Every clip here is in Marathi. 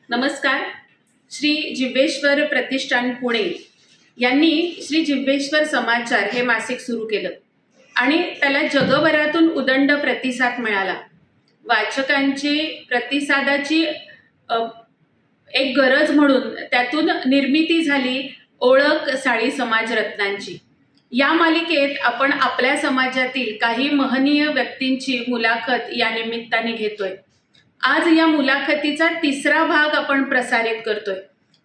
नमस्कार. श्री जिव्हेश्वर प्रतिष्ठान पुणे यांनी श्री जिव्हेश्वर समाचार हे मासिक सुरू केलं आणि त्याला जगभरातून उदंड प्रतिसाद मिळाला. वाचकांची प्रतिसादाची एक गरज म्हणून त्यातून निर्मिती झाली ओळख साळी समाज रत्नांची. या मालिकेत आपण आपल्या समाजातील काही महनीय व्यक्तींची मुलाखत या निमित्ताने घेतोय. आज या मुलाखतीचा तिसरा भाग आपण प्रसारित करतोय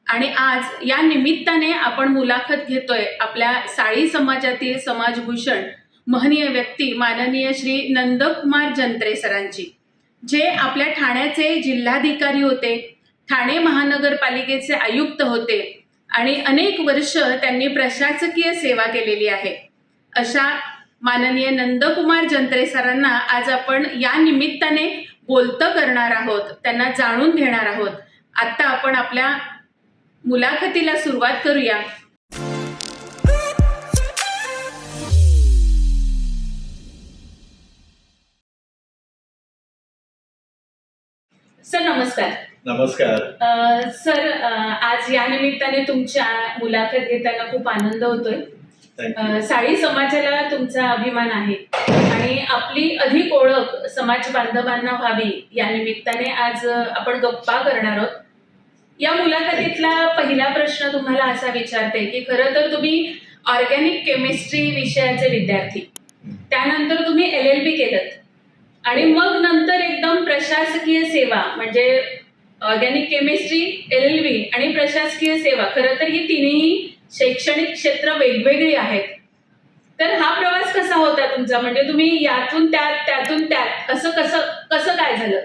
आणि आज या निमित्ताने आपण मुलाखत घेतोय आपल्या साळी समाजातील समाजभूषण महनीय व्यक्ती माननीय श्री नंदकुमार जंत्रे सरांची, जे आपल्या ठाण्याचे जिल्हाधिकारी होते, ठाणे महानगरपालिकेचे आयुक्त होते आणि अनेक वर्ष त्यांनी प्रशासकीय सेवा केलेली आहे. अशा माननीय नंदकुमार जंत्रे सरांना आज आपण या निमित्ताने बोलतं करणार आहोत, त्यांना जाणून घेणार आहोत. आता आपण आपल्या मुलाखतीला सुरुवात करूया. सर नमस्कार. नमस्कार. सर आज या निमित्ताने तुमच्या मुलाखत घेताना खूप आनंद होतोय. साळी समाजाला तुमचा अभिमान आहे आणि आपली अधिक ओळख समाज बांधवांना व्हावी या निमित्ताने आज आपण गप्पा करणार आहोत. या मुलाखतीतला पहिला प्रश्न तुम्हाला असा विचारते की खरं तर तुम्ही ऑर्गॅनिक केमिस्ट्री विषयाचे विद्यार्थी, त्यानंतर तुम्ही LLB केलं आणि मग नंतर एकदम प्रशासकीय सेवा म्हणजे ऑर्गॅनिक केमिस्ट्री, LLB आणि प्रशासकीय सेवा. खरं तर ही तिन्ही शैक्षणिक क्षेत्र वेगवेगळी आहेत. तर हा प्रवास कसा होता तुमचा? म्हणजे तुम्ही यातून त्यात त्यातून त्यात असं कसं कसं काय झालं?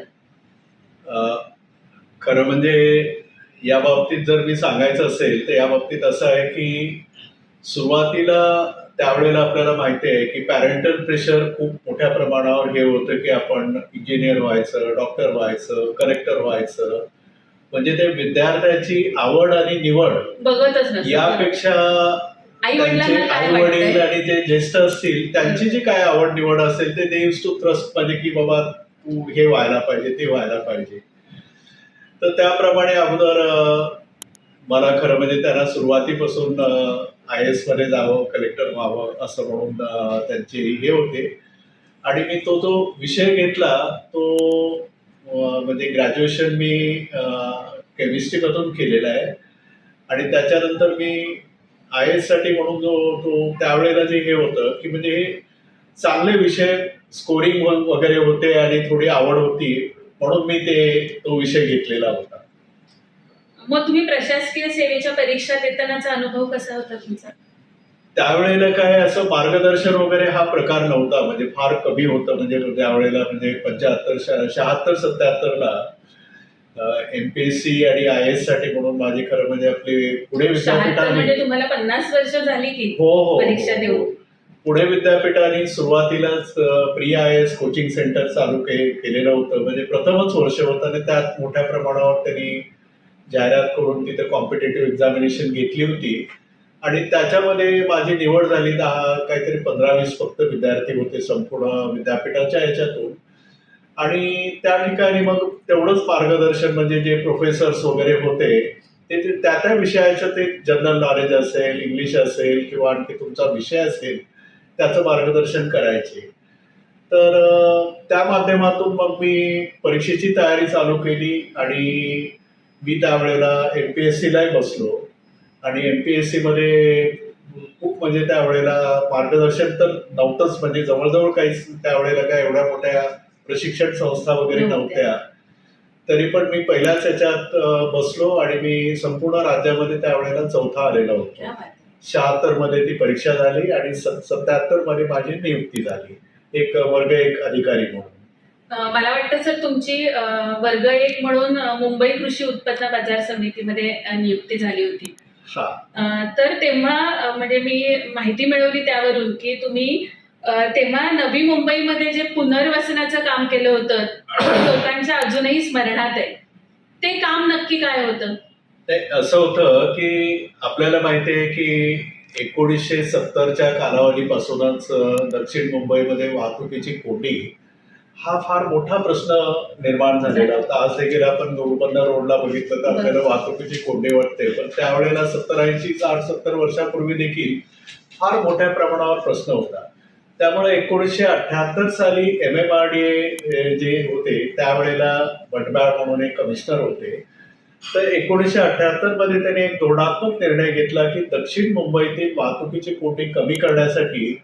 खरं म्हणजे या बाबतीत जर मी सांगायचं असेल तर या बाबतीत असं आहे की सुरुवातीला त्यावेळेला आपल्याला माहिती आहे की पॅरेंटल प्रेशर खूप मोठ्या प्रमाणावर हे होतं की आपण इंजिनियर व्हायचं, डॉक्टर व्हायचं, कलेक्टर व्हायचं. म्हणजे ते विद्यार्थ्याची आवड आणि निवड बघतच नसतं. यापेक्षा आई वडील आणि जे ज्येष्ठ असतील त्यांची जी काय आवड निवड असेल ते दे यूज टू ट्रस्ट, म्हणजे की बाबा तू हे व्हायला पाहिजे, ते व्हायला पाहिजे. तर त्याप्रमाणे अगोदर मला खरं म्हणजे त्यांना सुरुवातीपासून IAS मध्ये जावं, कलेक्टर व्हावं असं म्हणून त्यांचे हे होते. आणि मी तो विषय घेतला तो म्हणजे ग्रॅज्युएशन मी केमिस्ट्रीमधून केलेलं आहे आणि त्याच्यानंतर मी IAS साठी म्हणून तो त्यावेळेला जे हे होतं की म्हणजे हे चांगले विषय स्कोरिंग वगैरे होते आणि थोडी आवड होती म्हणून मी तो विषय घेतलेला होता. मग तुम्ही प्रशासकीय सेवेच्या परीक्षा देतानाचा अनुभव कसा होता तुमचा? त्यावेळेला काय असं मार्गदर्शन वगैरे हा प्रकार नव्हता, म्हणजे फार कमी होतं. म्हणजे त्यावेळेला म्हणजे 76-77ला MPSC आणि IAS साठी म्हणून माझी खरं म्हणजे आपली पुणे विद्यापीठाने, म्हणजे तुम्हाला 50 वर्ष झाली की परीक्षा देऊन? पुणे विद्यापीठाने सुरुवातीलाच प्री IAS कोचिंग सेंटर चालू केलेलं होतं. म्हणजे प्रथमच वर्ष होतं आणि त्यात मोठ्या प्रमाणावर त्यांनी जाहिरात करून तिथे कॉम्पिटेटिव्ह एक्झामिनेशन घेतली होती आणि त्याच्यामध्ये माझी निवड झाली. काहीतरी 15-20 फक्त विद्यार्थी होते संपूर्ण विद्यापीठाच्या ह्याच्यातून. आणि त्या ठिकाणी मग तेवढंच मार्गदर्शन, म्हणजे जे प्रोफेसर्स वगैरे होते ते त्या विषयाचं ते जनरल नॉलेज असेल, इंग्लिश असेल किंवा आणखी तुमचा विषय असेल त्याचं मार्गदर्शन करायचे. तर त्या माध्यमातून मग मी परीक्षेची तयारी चालू केली आणि मी त्यावेळेला MPSCलाही बसलो आणि MPSC मध्ये खूप म्हणजे त्यावेळेला मार्गदर्शन तर नव्हतंच, म्हणजे जवळजवळ काहीच त्यावेळेला काय एवढ्या मोठ्या प्रशिक्षण संस्था वगैरे नव्हत्या. तरी पण मी पहिल्याच ह्याच्यात बसलो आणि मी संपूर्ण राज्यामध्ये त्यावेळेला चौथा आलेला होतो. 76 मध्ये ती परीक्षा झाली आणि 77 मध्ये माझी नियुक्ती झाली एक वर्ग 1 अधिकारी म्हणून. मला वाटतं सर तुमची वर्ग 1 म्हणून मुंबई कृषी उत्पन्न बाजार समितीमध्ये नियुक्ती झाली होती. तर तेव्हा म्हणजे मी माहिती मिळवली त्यावरून की तुम्ही तेव्हा नवी मुंबईमध्ये जे पुनर्वसनाचं काम केलं होतं लोकांच्या अजूनही स्मरणात आहे. ते काम नक्की काय होतं? असं होतं की आपल्याला माहिती आहे की 1970च्या कालावधीपासूनच दक्षिण मुंबईमध्ये वाहतुकीची कोंडी हा फार मोठा प्रश्न निर्माण झालेला होता. आज देखील आपण घोडबंदर रोडला बघितलं तर आपल्याला वाहतुकीची कोंडी वाटते, पण त्यावेळेला 70-80 60-70 वर्षापूर्वी देखील फार मोठ्या प्रमाणावर प्रश्न होता. त्यामुळे 1978 साली MMRDA जे होते त्यावेळेला भटबाळ म्हणून एक कमिशनर होते. तर 1978 मध्ये त्यांनी एक धोरणात्मक निर्णय घेतला की दक्षिण मुंबईतील वाहतुकीची कोंडी कमी करण्यासाठी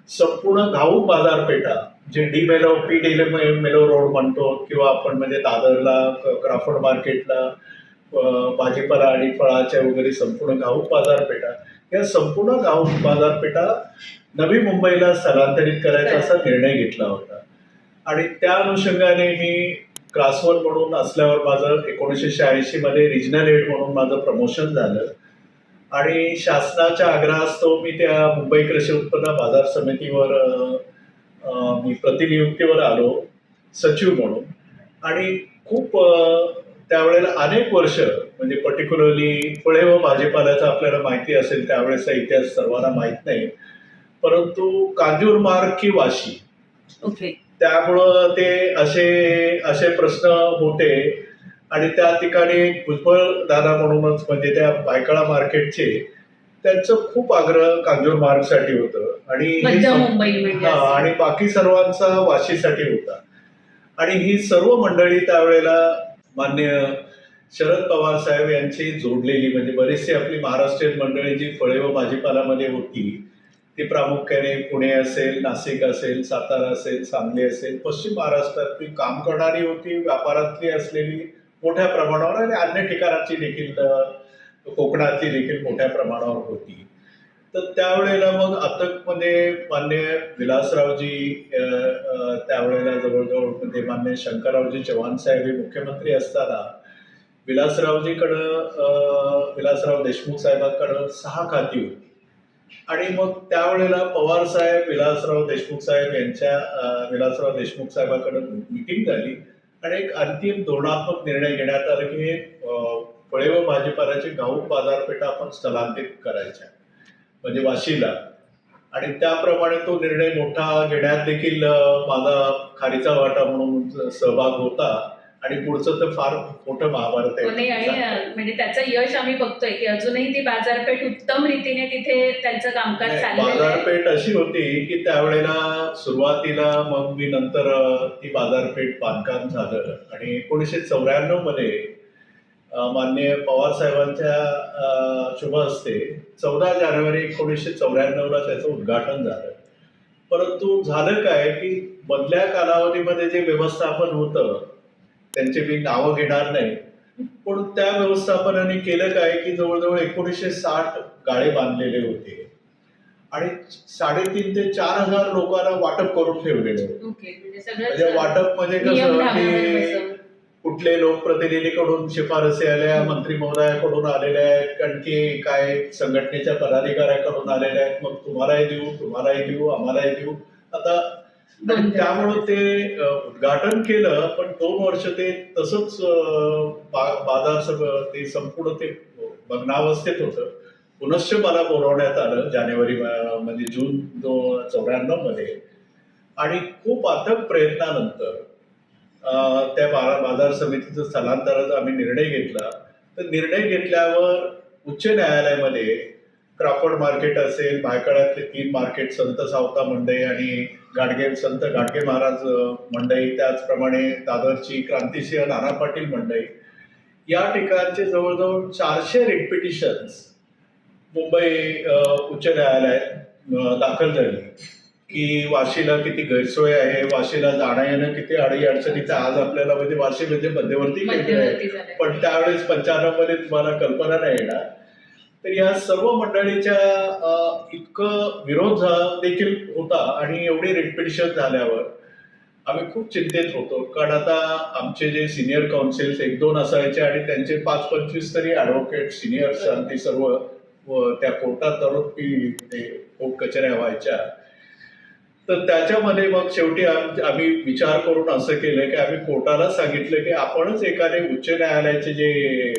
संपूर्ण घाऊक बाजारपेठा जे मेलो रोड म्हणतो किंवा आपण म्हणजे दादरला क्राफर्ड मार्केटला भाजीपाला आणि फळाच्या वगैरे संपूर्ण घाऊक बाजारपेठा, या संपूर्ण घाऊक बाजारपेठा नवी मुंबईला स्थलांतरित करायचा असा निर्णय घेतला होता. आणि त्या अनुषंगाने मी क्लास 1 म्हणून असल्यावर माझं 1986 मध्ये रिजनल हेड म्हणून माझं प्रमोशन झालं आणि शासनाच्या आग्रहास्तव मी त्या मुंबई कृषी उत्पन्न बाजार समितीवर मी प्रतिनियुक्तीवर आलो सचिव म्हणून. आणि खूप त्यावेळेला अनेक वर्ष म्हणजे पर्टिक्युलरली फळे व भाजीपाल्याचा आपल्याला माहिती असेल, त्यावेळेचा इतिहास सर्वांना माहीत नाही, परंतु कांजूरमार्ग की वाशी, ओके, त्यामुळं ते असे असे प्रश्न होते. आणि त्या ठिकाणी भुजबळ दादा म्हणूनच म्हणजे त्या भायखळा मार्केटचे त्यांचं खूप आग्रह कांजूर मार्गसाठी होतं आणि मध्य मुंबई म्हणजे असं. आणि बाकी सर्वांचा वाशीसाठी होता. आणि ही सर्व मंडळी त्यावेळेला मान्य शरद पवार साहेब यांची जोडलेली म्हणजे बरीचशी आपली महाराष्ट्रीयन मंडळी जी फळे व भाजीपाल्यामध्ये होती ती प्रामुख्याने पुणे असेल, नाशिक असेल, सातारा असेल, सांगली असेल, पश्चिम महाराष्ट्रातली काम करणारी होती, व्यापारातली असलेली मोठ्या प्रमाणावर आणि अन्य ठिकाणाची देखील कोकणातली देखील मोठ्या प्रमाणावर होती. तर त्यावेळेला मग अथकमध्ये मान्य विलासरावजी त्यावेळेला जवळजवळ म्हणजे मान्य शंकररावजी चव्हाण साहेब हे मुख्यमंत्री असताना विलासराव देशमुख साहेबांकडं 6 खाती होती. आणि मग त्यावेळेला पवार साहेब विलासराव देशमुख साहेबांकडे मिटिंग झाली आणि एक अंतिम धोरणात्मक निर्णय घेण्यात आला की हे फळे व भाजीपाल्याची घाऊक बाजारपेठा आपण स्थलांतरित करायच्या म्हणजे वाशीला. आणि त्याप्रमाणे तो निर्णय मोठा घेण्यात देखील माझा खारीचा वाटा म्हणून सहभाग होता. आणि पुढचं तर फार मोठं महाभारत आणि आहे. म्हणजे त्याचं यश आम्ही बघतोय की अजूनही ती बाजारपेठ उत्तम रीतीने तिथे त्यांचं कामकाज चाललंय. बाजारपेठ अशी होती की त्यावेळेला सुरुवातीला मग मी नंतर ती बाजारपेठ बांधकाम झालं आणि 1994 मध्ये माननीय पवार साहेबांच्या शुभ हस्ते 14 जानेवारी 1994ला त्याचं उद्घाटन झालं. परंतु झालं काय की मधल्या कालावधीमध्ये जे व्यवस्थापन होतं त्यांचे मी नावं घेणार नाही, पण त्या व्यवस्थापनाने केलं काय की जवळजवळ 1960 गाळे बांधलेले होते आणि 3,500 ते 4,000 लोकांना वाटप करून ठेवलेले होते. म्हणजे वाटप म्हणजे कसं की कुठले लोकप्रतिनिधीकडून शिफारसी आल्या, मंत्री महोदयाकडून आलेल्या आहेत, आणखी काय संघटनेच्या पदाधिकाऱ्याकडून आलेल्या आहेत, मग तुम्हालाही देऊ, आम्हालाही देऊ. आता त्यामुळं ते उद्घाटन केलं, पण 2 वर्ष ते तसंच बाजार सगळं ते संपूर्ण ते भग्नावस्थेत होतं. पुनश्च मला बोलवण्यात आलं जानेवारी म्हणजे जून 94 मध्ये आणि खूप अथक प्रयत्नानंतर त्या बाजार समितीचं स्थलांतराचा आम्ही निर्णय घेतला. तर निर्णय घेतल्यावर उच्च न्यायालयामध्ये क्राफर्ड मार्केट असेल, भायखळ्यातले 3 मार्केट संत सावता मंडई आणि संत गाडगे महाराज मंडई, त्याचप्रमाणे दादरची क्रांतिसिंह नाना पाटील मंडई, या ठिकाणचे जवळजवळ 400 रिट पिटिशन्स मुंबई उच्च न्यायालयात दाखल झाली की वाशीला किती गैरसोय आहे, वाशीला जाणं येणं किती अडचणीचं. आज आपल्याला म्हणजे वाशी म्हणजे मध्यवर्ती केंद्र आहे, पण त्यावेळेस 95 मध्ये तुम्हाला कल्पना नाही येणार. तर या सर्व मंडळीच्या इतकं विरोध देखील होता आणि एवढी रिट पिटिशन झाल्यावर आम्ही खूप चिंतेत होतो. कारण आता आमचे जे सिनियर काउन्सिल्स 1-2 असायचे आणि त्यांचे 5-25 तरी ॲडव्होकेट सिनियर्स आणि ते सर्व त्या कोर्टात कोर्ट कचऱ्या व्हायच्या. तर त्याच्यामध्ये मग शेवटी आम्ही विचार करून असं केलं की आम्ही कोर्टाला सांगितलं की आपणच एखादे उच्च न्यायालयाचे जे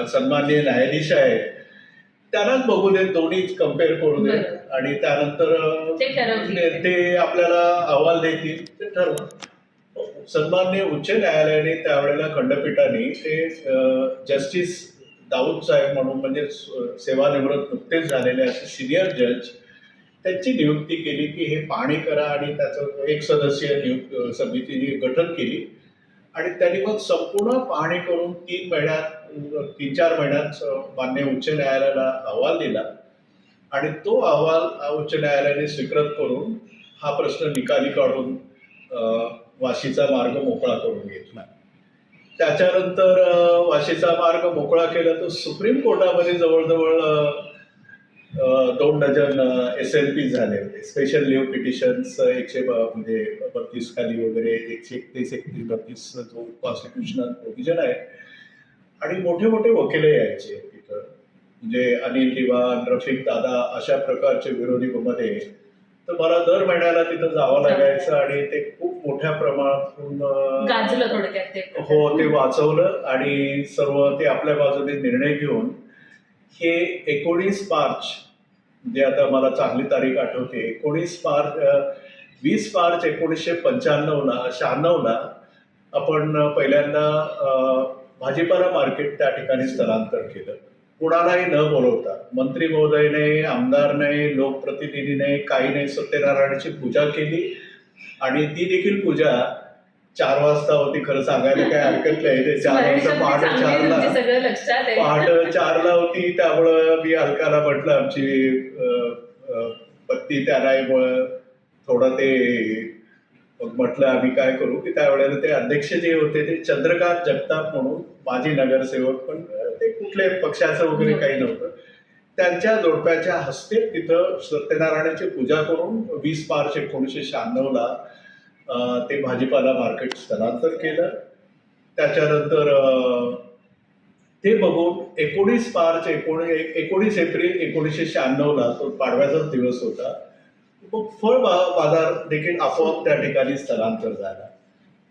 सन्माननीय न्यायाधीश आहेत त्यांनाच बघू देत, दोन्हीच कम्पेअर करू देत बरोबर. आणि त्यानंतर ते ठरवतील. ते आपल्याला अहवाल देतील, ते ठरवू. सन्माननीय उच्च न्यायालयाने त्यावेळेला खंडपीठाने ते जस्टिस दाऊद साहेब म्हणून म्हणजे सेवानिवृत्त नुकतेच झालेले असे सिनियर जज त्यांची नियुक्ती केली की हे पाहणी करा आणि त्याचं एक सदस्यीय समितीची गठन केली आणि त्यांनी मग संपूर्ण पाहणी करून 3-4 महिन्यात मान्य उच्च न्यायालयाला अहवाल दिला आणि तो अहवाल उच्च न्यायालयाने स्वीकृत करून हा प्रश्न निकाली काढून वाशीचा मार्ग मोकळा करून घेतला. त्याच्यानंतर वाशीचा मार्ग मोकळा केला तर सुप्रीम कोर्टामध्ये जवळजवळ 2 डझन SLP झाले होते, स्पेशल लिव्ह पिटिशन्स 132 खाली वगैरे 131, 32 जो कॉन्स्टिट्युशनल प्रोव्हिजन आहे आणि मोठे मोठे वकील यायचे तिथं, म्हणजे अनिल दिवान, रफिक दादा अशा प्रकारचे विरोधी मध्ये. तर मला दर महिन्याला तिथं जावं लागायचं आणि ते खूप मोठ्या प्रमाणातून गाजलं थोडक्यात ते. हो, ते वाचवलं आणि सर्व ते आपल्या बाजूने निर्णय घेऊन हे 19 मार्च, म्हणजे आता मला चांगली तारीख आठवते, 20 मार्च 1995ला आपण पहिल्यांदा भाजीपाला मार्केट त्या ठिकाणी स्थलांतर केलं, कुणालाही न बोलवता. मंत्री महोदय नाही, आमदार नाही, लोकप्रतिनिधी नाही, काही नाही. सत्यनारायणाची पूजा केली आणि ती देखील पूजा 4 वाजता होती. खरं सांगायला काही हरकत नाही, ते 4 वाजता पहाटे 4ला होती. त्यामुळं मी अलकाला म्हटलं, आमची पत्नी त्यालाही थोडं ते म्हटलं आम्ही काय करू की त्यावेळेला ते अध्यक्ष जे होते ते चंद्रकांत जगताप म्हणून माजी नगरसेवक, पण ते कुठले पक्षाचं वगैरे काही नव्हतं. त्यांच्या जोडप्याच्या हस्ते तिथं सत्यनारायणाची पूजा करून 20 मार्च 1996ला ते भाजीपाला मार्केट स्थलांतर केलं. त्याच्यानंतर ते बघून 19 एप्रिल 1996ला तो पाडव्याचाच दिवस होता, मग फळ बाजार देखील आपोआप त्या ठिकाणी स्थलांतर झाला.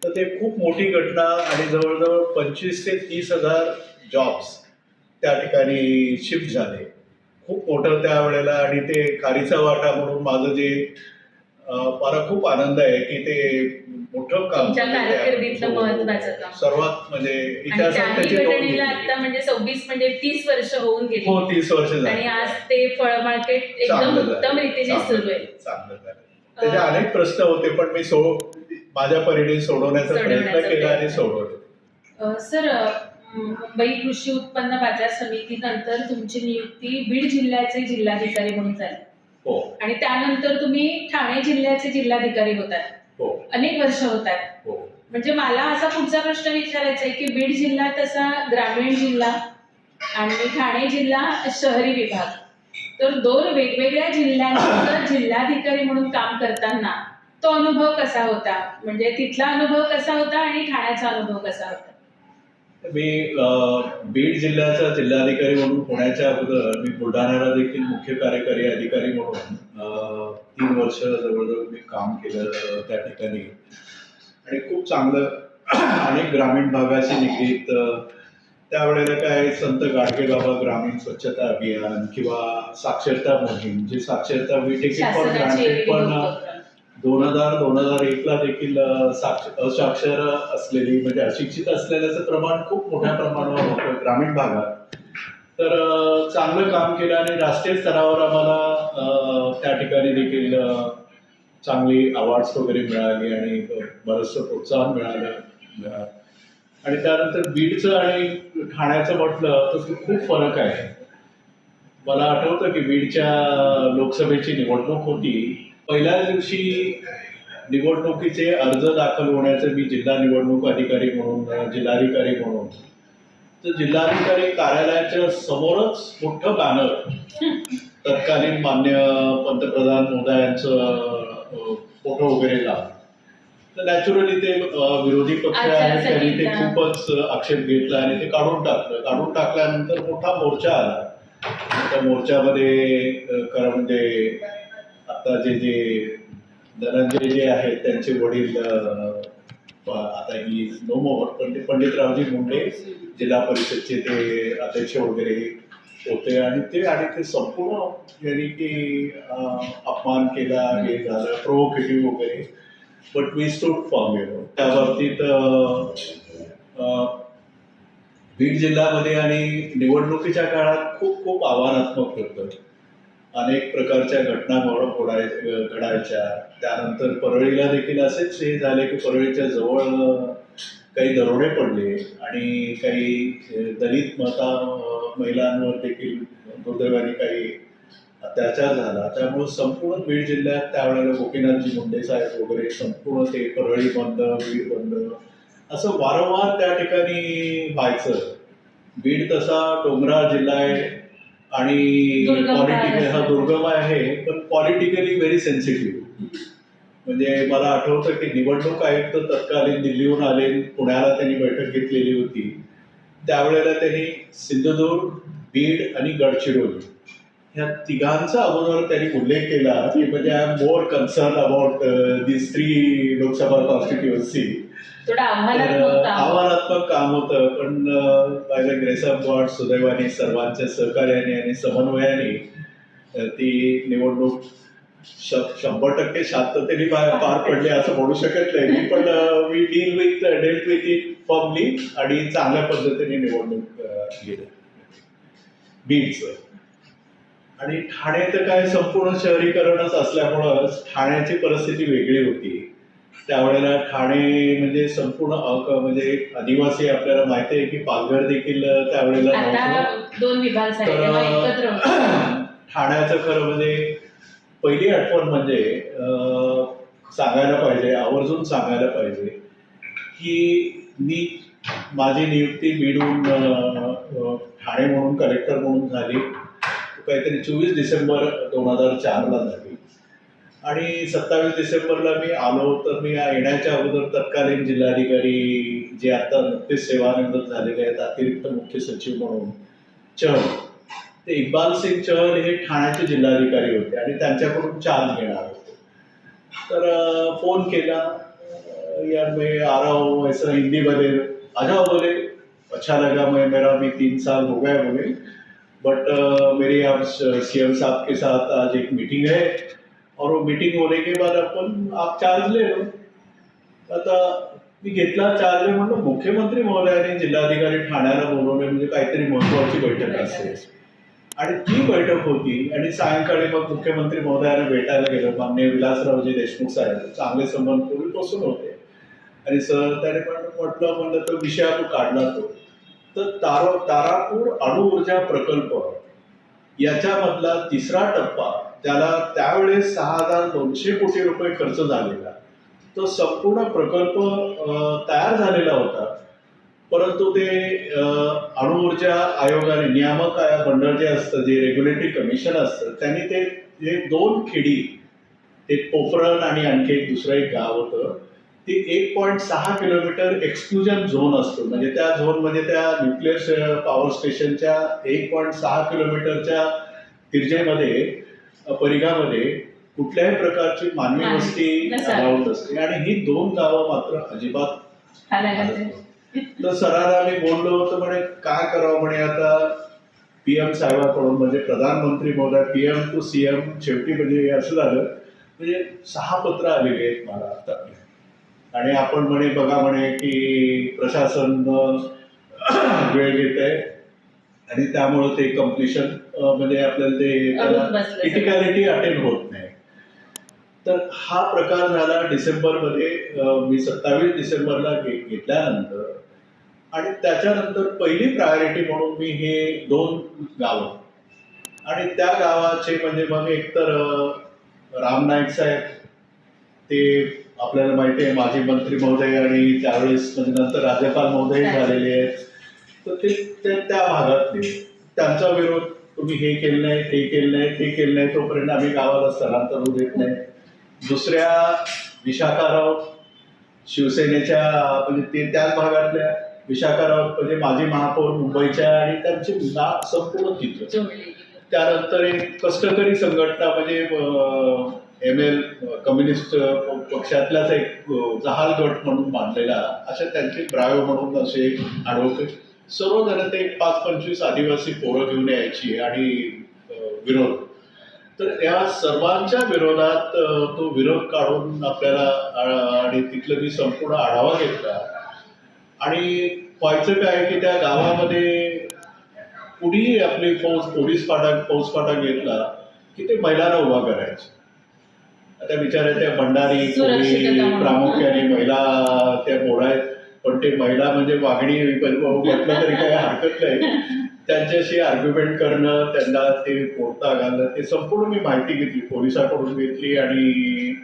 तर ते खूप मोठी घटना आणि जवळजवळ 25 ते 30 हजार जॉब्स त्या ठिकाणी शिफ्ट झाले. खूप मोठं त्यावेळेला. आणि ते खारीचा वाटा म्हणून माझं जे मला खूप आनंद आहे की ते मोठं काम सर्वात म्हणजे इतिहासात त्याची आता म्हणजे 26 म्हणजे 30 वर्ष होऊन गेली. हो, 30 वर्ष आणि झाली. आज ते फळ मार्केट एकदम उत्तम रीतीने सुरू आहे. चांगलं झालं. त्याचे अनेक प्रश्न होते पण मी माझ्या परीने सोडवण्याचा प्रयत्न केला आणि सोडवले. सर, मुंबई कृषी उत्पन्न बाजार समितीनंतर तुमची नियुक्ती बीड जिल्ह्याचे जिल्हाधिकारी म्हणून झाली. हो. आणि त्यानंतर तुम्ही ठाणे जिल्ह्याचे जिल्हाधिकारी होतात. हो. अनेक वर्ष होतात. हो. म्हणजे मला असा पुढचा प्रश्न विचारायचा आहे की बीड जिल्हा तसा ग्रामीण जिल्हा आणि ठाणे जिल्हा शहरी विभाग, तर 2 वेगवेगळ्या जिल्ह्यांचा जिल्हाधिकारी म्हणून काम करताना तो अनुभव कसा होता? म्हणजे तिथला अनुभव कसा होता आणि ठाण्याचा अनुभव कसा होता? मी बीड जिल्ह्याचा जिल्हाधिकारी म्हणून होण्याच्या अगोदर मी बुलढाण्याला देखील मुख्य कार्यकारी अधिकारी म्हणून 3 वर्ष जवळजवळ मी काम केलं त्या ठिकाणी आणि खूप चांगलं अनेक ग्रामीण भागाशी निगडीत. त्यावेळेला काय संत गाडगेबाबा ग्रामीण स्वच्छता अभियान किंवा साक्षरता मोहीम, जी साक्षरता मी देखील पण ग्रांटेड, पण 2001ला देखील असाक्षर असलेली म्हणजे अशिक्षित असलेल्याचं प्रमाण खूप मोठ्या प्रमाणावर होतं ग्रामीण भागात. तर चांगलं काम केलं आणि राष्ट्रीय स्तरावर आम्हाला त्या ठिकाणी देखील चांगली अवॉर्ड्स वगैरे मिळाली आणि बरंचसं प्रोत्साहन मिळालं. आणि त्यानंतर बीडचं आणि ठाण्याचं म्हटलं तर खूप फरक आहे. मला आठवतं की बीडच्या लोकसभेची निवडणूक होती. पहिल्याच दिवशी निवडणुकीचे अर्ज दाखल होण्याचं मी जिल्हा निवडणूक अधिकारी म्हणून, जिल्हाधिकारी म्हणून, तर जिल्हाधिकारी कार्यालयाच्या समोरच मोठं बॅनर तत्कालीन मान्य पंतप्रधान महोदयांचं फोटो वगैरे लावला. तर नॅचरली ते विरोधी पक्ष आहे त्यांनी ते खूपच आक्षेप घेतला आणि ते काढून टाकलं. काढून टाकल्यानंतर मोठा मोर्चा आला. त्या मोर्चामध्ये खरं म्हणजे आता जे धनंजय जे आहेत त्यांचे वडील आता ही नो मोर, पण ते पंडितरावजी मुंडे जिल्हा परिषदचे ते अध्यक्ष वगैरे होते आणि ते संपूर्ण यांनी की अपमान केला, हे झालं प्रोव्होकेटिव्ह वगैरे, बट वी स्टूड फॉर्म त्या बाबतीत बीड जिल्ह्यामध्ये आणि निवडणुकीच्या काळात खूप खूप आव्हानात्मक होतं. अनेक प्रकारच्या घटना घडायच्या. त्यानंतर परळीला देखील असेच हे झाले की परळीच्या जवळ काही दरोडे पडले आणि काही दलित महिलांवर देखील दुर्दैवाने काही अत्याचार झाला. त्यामुळे संपूर्ण बीड जिल्ह्यात त्यावेळेला गोपीनाथजी मुंडे साहेब वगैरे संपूर्ण ते परळी बंद, बीड बंद असं वारंवार त्या ठिकाणी व्हायचं. बीड तसा डोंगराळ जिल्हा आहे आणि दुर्गम आहे, पण पॉलिटिकली व्हेरी सेन्सिटिव्ह. म्हणजे मला आठवतं की निवडणूक आयुक्त तत्कालीन दिल्लीहून आले, पुण्याला त्यांनी बैठक घेतलेली होती. त्यावेळेला त्यांनी सिंधुदुर्ग, बीड आणि गडचिरोली ह्या तिघांचा अगोदर त्यांनी उल्लेख केला की म्हणजे I am more concern about this 3 Lok Sabha constituency. आव्हानात्मक काम होतं, पण by the grace of God सुदैवाने सर्वांच्या सहकार्याने आणि समन्वयाने ती निवडणूक 100% शांततेने पार पडली असं म्हणू शकत नाही मी, पण we dealt with it firmly आणि चांगल्या पद्धतीने निवडणूक गेली बीडचं. आणि ठाणे तर काय संपूर्ण शहरीकरणच असल्यामुळं ठाण्याची परिस्थिती वेगळी होती. त्यावेळेला ठाणे म्हणजे संपूर्ण म्हणजे आदिवासी आपल्याला माहिती आहे की पालघर देखील त्यावेळेला नव्हतं. 2 विभाग एकत्र. ठाण्याचं खरं म्हणजे पहिली आठवण म्हणजे सांगायला पाहिजे, आवर्जून सांगायला पाहिजे की मी माझी नियुक्ती बीडहून ठाणे म्हणून कलेक्टर म्हणून झाली काहीतरी 24 डिसेंबर 2004 झाली. आणि 27 डिसेंबरला मी आलो, तर मी येण्याच्या अगोदर तत्कालीन जिल्हाधिकारी जे आता नुकतेच सेवानिवृत्त झालेले आहेत अतिरिक्त मुख्य सचिव म्हणून चहल, ते इक्बाल सिंग चहल हे ठाण्याचे जिल्हाधिकारी होते आणि त्यांच्याकडून चार्ज घेणार होते. तर फोन केला, यार मैं आ रहा हूँ ऐसा हिंदी में, आ जाओ बोले, अच्छा लगा, मी 3 साल हो गए बोले, बट मेरी आप सीएम साहब के साथ आज एक मीटिंग है और वो मीटिंग होने के बाद आप चार्ज ले लो. आता मी घेतला चार्ज, म्हणलं मुख्यमंत्री महोदयाने जिल्हाधिकारी ठाण्याला बोलवले म्हणजे काहीतरी महत्वाची बैठक असेल. आणि ती बैठक होती आणि सायंकाळी मग मुख्यमंत्री महोदयाला भेटायला गेलो. माननीय विलासरावजी देशमुख साहेब चांगले संबंध पूर्वीपासून होते आणि सर त्याने पण म्हणलं तो विषय आपण काढला तो. तर तारापूर अणुऊर्जा प्रकल्प याच्यामधला 3रा टप्पा ज्याला त्यावेळेस 6,200 कोटी रुपये खर्च झालेला, तो संपूर्ण प्रकल्प तयार झालेला होता. परंतु ते अणुऊर्जा आयोगाने नियामक मंडळ जे असतं, जे रेग्युलेटरी कमिशन असतं, त्यांनी ते जे 2 खेडी, ते पोफरण आणि आणखी एक दुसरं एक गाव होतं, ते 1.6 किलोमीटर एक्सक्लुजन झोन असतो. म्हणजे त्या झोनमध्ये त्या न्यूक्लिअर पॉवर स्टेशनच्या 1.6 किलोमीटरच्या तिर्जेमध्ये परिघामध्ये कुठल्याही प्रकारची मानवी वस्ती अलाउड असते आणि ही 2 गावं मात्र अजिबात. तर सरांना मी बोललो होतो, म्हणे काय करावं, म्हणे आता PM साहेबांकडून म्हणजे प्रधानमंत्री महोदय PM टू CM शेवटी म्हणजे असं झालं, म्हणजे 6 पत्र आलेली आहेत मला आता आणि आपण म्हणे बघा म्हणे की प्रशासन वेळ घेत आहे आणि त्यामुळं ते कम्प्लिशन म्हणजे आपल्याला ते क्रिटिकॅलिटी अटेंड होत नाही. तर हा प्रकार झाला डिसेंबरमध्ये. मी 27 डिसेंबरला घेतल्यानंतर आणि त्याच्यानंतर पहिली प्रायोरिटी म्हणून मी हे 2 गावं आणि त्या गावाचे म्हणजे मग एकतर राम नाईक साहेब, ते आपल्याला माहिती आहे माजी मंत्री महोदय आणि त्यावेळेस म्हणजे नंतर राज्यपाल महोदय झालेले आहेत. तर ते त्या भागातले त्यांचा विरोध, तुम्ही हे केलं नाही, ते केलं नाही, ते केलं नाही, तोपर्यंत आम्ही गावाला स्थलांतर होऊ देत नाही. दुसऱ्या विशाखा राऊत शिवसेनेच्या म्हणजे ते त्याच भागातल्या विशाखा राऊत म्हणजे माजी महापौर मुंबईच्या आणि त्यांची संपूर्ण चित्र. त्यानंतर एक कष्टकरी संघटना म्हणजे ML कम्युनिस्ट पक्षातलाच एक जहाल गट म्हणून मानलेला, अशा त्यांचे ब्रायो म्हणून असे ॲडव्होकेट सर्वजण ते 5-25 आदिवासी पोरं घेऊन यायची आणि विरोध. तर या सर्वांच्या विरोधात तो विरोध काढून आपल्याला आणि तिथलं मी संपूर्ण आढावा घेतला. आणि व्हायचं काय की त्या गावामध्ये कुणीही आपली फौज फाटा घेतला की ते महिलांना उभा करायचे. आता बिचाऱ्या त्या भंडारी सुरक्षितता कोळी म्हणून. प्रामुख्याने महिला त्या बोलायत, पण ते महिला म्हणजे वागणी म्हटलं तरी काही हरकत नाही. त्यांच्याशी आर्ग्युमेंट करणं, त्यांना ते पोरता घालणं, ते संपूर्ण मी माहिती घेतली, पोलिसांकडून घेतली आणि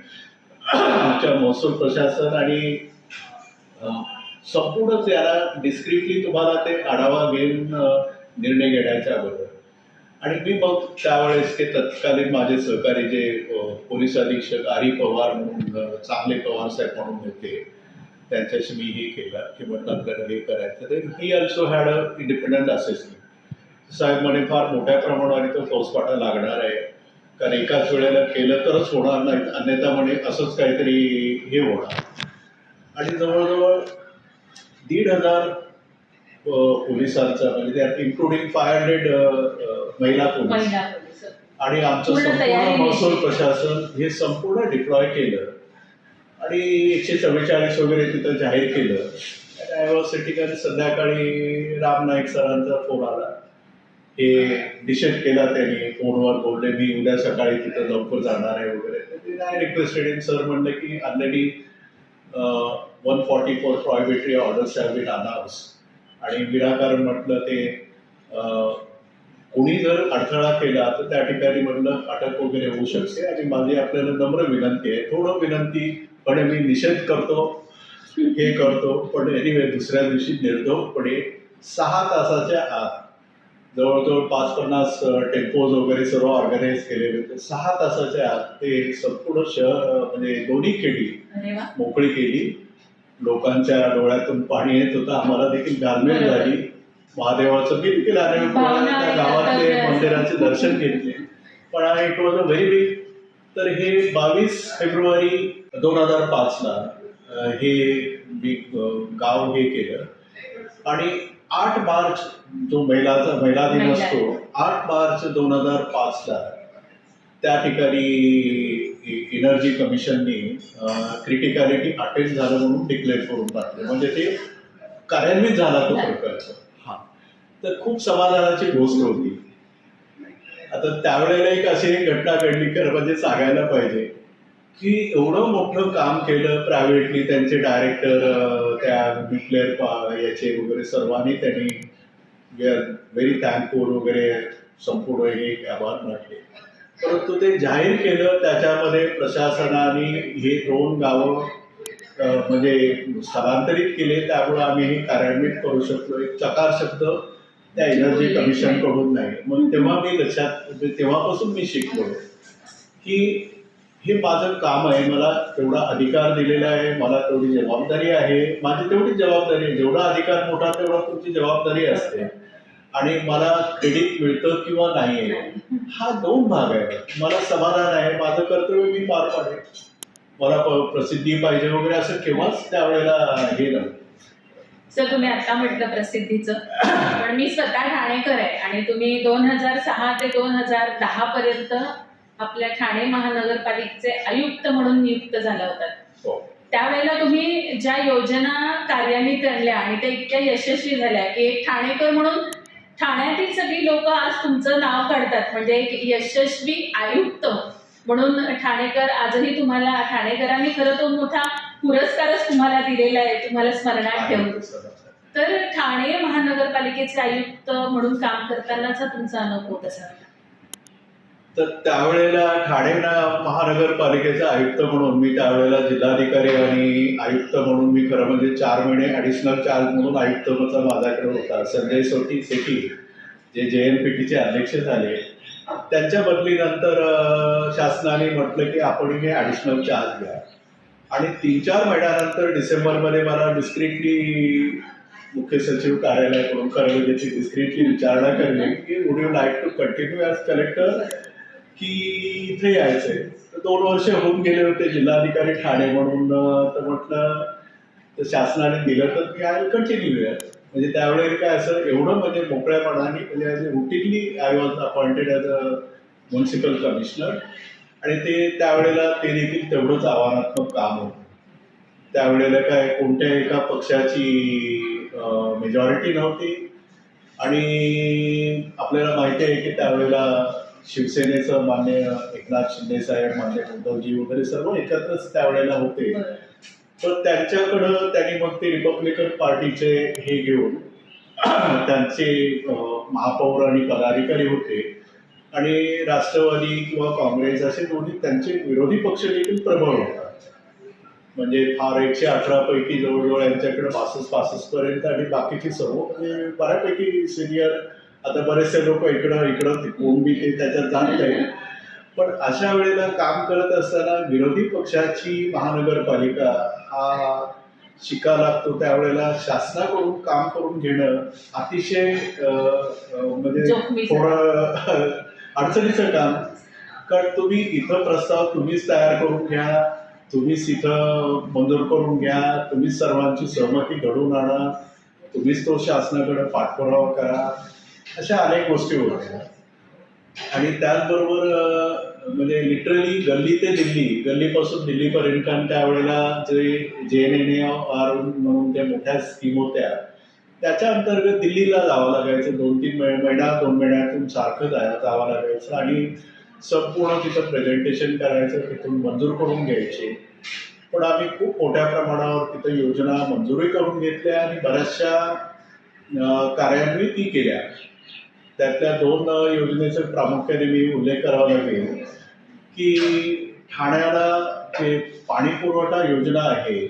आमच्या महसूल प्रशासन आणि संपूर्ण त्याला डिस्क्रिटली तुम्हाला ते आढावा घेऊन निर्णय घेण्याच्या अगोदर. आणि मी मग त्यावेळेस ते तत्कालीन माझे सहकारी जे पोलीस अधीक्षक आरी पवार म्हणून, चांगले पवार साहेब म्हणून होते, त्यांच्याशी मी हे केलं की म्हटलं आपल्याला हे करायचं. तर he also had a independent assessment. साहेब म्हणे फार मोठ्या प्रमाणावर इथं फौजफाटा लागणार आहे, कारण एकाच वेळेला केलं तरच होणार नाही, अन्यथा म्हणे असंच काहीतरी हे होणार. आणि जवळजवळ 1,500 पोलिसांचा, म्हणजे त्यात इन्क्लुडिंग 500 महिला पोलीस महिला पोलीस. आणि आमचं पूर्ण तयारी संपूर्ण महसूल केली. प्रशासन हे संपूर्ण डिप्लॉय केलं आणि 144 वगैरे तिथं जाहीर केलं. आय वॉज सिटिंग आणि संध्याकाळी राम नाईक सरांचा फोन आला. हे निषेध केला त्यांनी, फोनवर बोलले मी उद्या सकाळी तिथं लवकर जाणार आहे वगैरे. आय रिक्वेस्टेड इन सर म्हणलं की already 144 prohibitory orders have been announce आणि विनाकारण म्हटलं ते कोणी जर अडथळा केला तर त्या ठिकाणी म्हटलं अटक वगैरे होऊ शकते. आणि माझी आपल्याला नम्र विनंती आहे, थोडं विनंती, पण मी निषेध करतो, हे करतो, पण एनिवे दुसऱ्या दिवशी निर्धोकपणे 6 तासाच्या आत जवळजवळ 5-50 टेम्पोज वगैरे सर्व ऑर्गनाईज केलेले होते. 6 तासाच्या आत ते संपूर्ण शहर म्हणजे दोन्ही खेडी अरे वा. मोकळी केली. लोकांच्या डोळ्यातून पाणी येत होतं, आम्हाला देखील घालमेल बरोबर. झाली. महादेवाचं मी देखील आम्ही भावना त्या आहे, गावातले कर्तव्य. मंदिराचे दर्शन घेतले. पण it was a very big. तर हे 22 फेब्रुवारी 2005ला हे मी गाव हे केलं. आणि 8 मार्च जो महिला दिन महिला असतो, 8 मार्च 2005ला त्या ठिकाणी एनर्जी कमिशननी क्रिटिकॅलिटी अटेस्ट झालं म्हणून डिक्लेअर करून टाकलं, म्हणजे ते कार्यान्वित झाला तो प्रकल्प. हा, तर खूप समाधानाची गोष्ट होती. आता त्यावेळेला एक अशी एक घटना घडली, म्हणजे सांगायला पाहिजे की एवढं मोठं काम केलं प्रायव्हेटली. त्यांचे डायरेक्टर त्या डिक्लेअर याचे वगैरे सर्वांनी त्यांनी व्हेरी थँकफुल वगैरे संपूर्ण हे आभार मानले. परंतु ते जाहीर केलं त्याच्यामध्ये प्रशासनाने हे 2 गावं म्हणजे स्थलांतरित केले, त्यामुळे आम्ही हे कार्यान्वित करू शकलो. एक चकार शब्द त्या एनर्जी कमिशनकडून नाही. मग तेव्हा मी लक्षात, तेव्हापासून मी शिकलो की हे माझं काम आहे, मला तेवढा अधिकार दिलेला आहे, मला तेवढी जबाबदारी आहे, माझी तेवढीच जबाबदारी आहे. जेवढा अधिकार मोठा तेवढा तुमची जबाबदारी असते. आणि मला क्रेडिट मिळतं किंवा नाही, हा 2 भाग आहे. मला समाधान आहे, माझं कर्तव्य मी पार पाडेल, मला प्रसिद्धी पाहिजे वगैरे असं केव्हाच त्यावेळेला हे नव्हतं. सर, तुम्ही आता म्हटलं प्रसिद्धीचं, पण मी स्वतः ठाणेकर आहे आणि तुम्ही 2006 ते 2010 पर्यंत आपल्या ठाणे महानगरपालिकेचे आयुक्त म्हणून नियुक्त झाला होता. हो. त्यावेळेला तुम्ही ज्या योजना कार्यान्वित आणल्या आणि त्या इतक्या यशस्वी झाल्या की एक ठाणेकर म्हणून ठाण्यातील सगळी लोक आज तुमचं नाव काढतात. म्हणजे एक यशस्वी आयुक्त म्हणून ठाणेकर आजही तुम्हाला, ठाणेकरांनी खरं तो मोठा पुरस्कारच तुम्हाला दिलेला आहे, तुम्हाला स्मरणात ठेवून. तर ठाणे महानगरपालिकेचे आयुक्त म्हणून काम करतानाचा तुमचा अनुभव कसा? तर त्यावेळेला ठाणे महानगरपालिकेचा आयुक्त म्हणून मी त्यावेळेला जिल्हाधिकारी आणि आयुक्त म्हणून मी खरं म्हणजे 4 महिने ॲडिशनल चार्ज म्हणून आयुक्तपदाचा माझ्याकडे होता. संजय सेठी जे JNPTचे अध्यक्ष झाले, त्यांच्या बदलीनंतर शासनाने म्हटलं की आपण हे ॲडिशनल चार्ज घ्या. आणि 3-4 महिन्यानंतर डिसेंबरमध्ये मला डिस्क्रिटली मुख्य सचिव कार्यालयाकडून खरं म्हणजे डिस्क्रिटली विचारणा करणे की would you like to continue as collector की इथे यायचंय. तर 2 वर्ष होऊन गेले होते जिल्हाधिकारी ठाणे म्हणून. तर म्हटलं तर शासनाने दिलं तर मी आय कंटिन्यू आहे. म्हणजे त्यावेळेला काय असं एवढं म्हणजे मोकळ्यापणाने म्हणजे routinely I was appointed as a municipal commissioner आणि ते त्यावेळेला ते देखील तेवढंच आव्हानात्मक काम होतं. त्यावेळेला काय कोणत्या एका पक्षाची मेजॉरिटी नव्हती आणि आपल्याला माहिती आहे की त्यावेळेला शिवसेनेचं मान्य एकनाथ शिंदे साहेब, मान्य उद्धवजी वगैरे सर्व एकत्रच त्यावेळेला होते. तर त्यांच्याकडं त्यांनी मग ते रिपब्लिकन पार्टीचे हे घेऊन त्यांचे महापौर आणि पदाधिकारी होते आणि राष्ट्रवादी किंवा काँग्रेस असे दोन्ही त्यांचे विरोधी पक्ष देखील प्रबळ होता. म्हणजे फार 118 पैकी जवळजवळ यांच्याकडे 65 पर्यंत आणि बाकीचे सर्व म्हणजे बऱ्यापैकी सिनियर. आता बरेचसे लोक इकडं कोण बी ते त्याच्यात जात नाही. पण अशा वेळेला काम करत असताना विरोधी पक्षाची महानगरपालिका हा शिका लागतो. त्यावेळेला शासनाकडून काम करून घेणं अतिशय म्हणजे जोखमीचं. थोडं अडचणीचं काम. कारण तुम्ही इथं प्रस्ताव तुम्हीच तयार करून घ्या, तुम्हीच इथं मंजूर करून घ्या, तुम्हीच सर्वांची सहमती घडवून आणा, तुम्हीच तो शासनाकडे पाठपुरावा करा, अशा अनेक गोष्टी होत्या. आणि त्याचबरोबर म्हणजे लिटरली गल्ली ते दिल्ली, गल्लीपासून दिल्लीपर्यंत. आणि त्यावेळेला जे JNNAR म्हणून त्या मोठ्या स्कीम होत्या त्याच्या अंतर्गत दिल्लीला जावं लागायचं. 2-3 महिना 2 महिन्यातून सारखं जावं लागायचं आणि संपूर्ण तिथं प्रेझेंटेशन करायचं, तिथून मंजूर करून घ्यायचे. पण आम्ही खूप मोठ्या प्रमाणावर तिथं योजना मंजूरही करून घेतल्या आणि बऱ्याचशा कार्यान्वितही केल्या. त्यातल्या 2 योजनेचा प्रामुख्याने मी उल्लेख करावा लागेल की ठाण्याला जे पाणी पुरवठा योजना आहे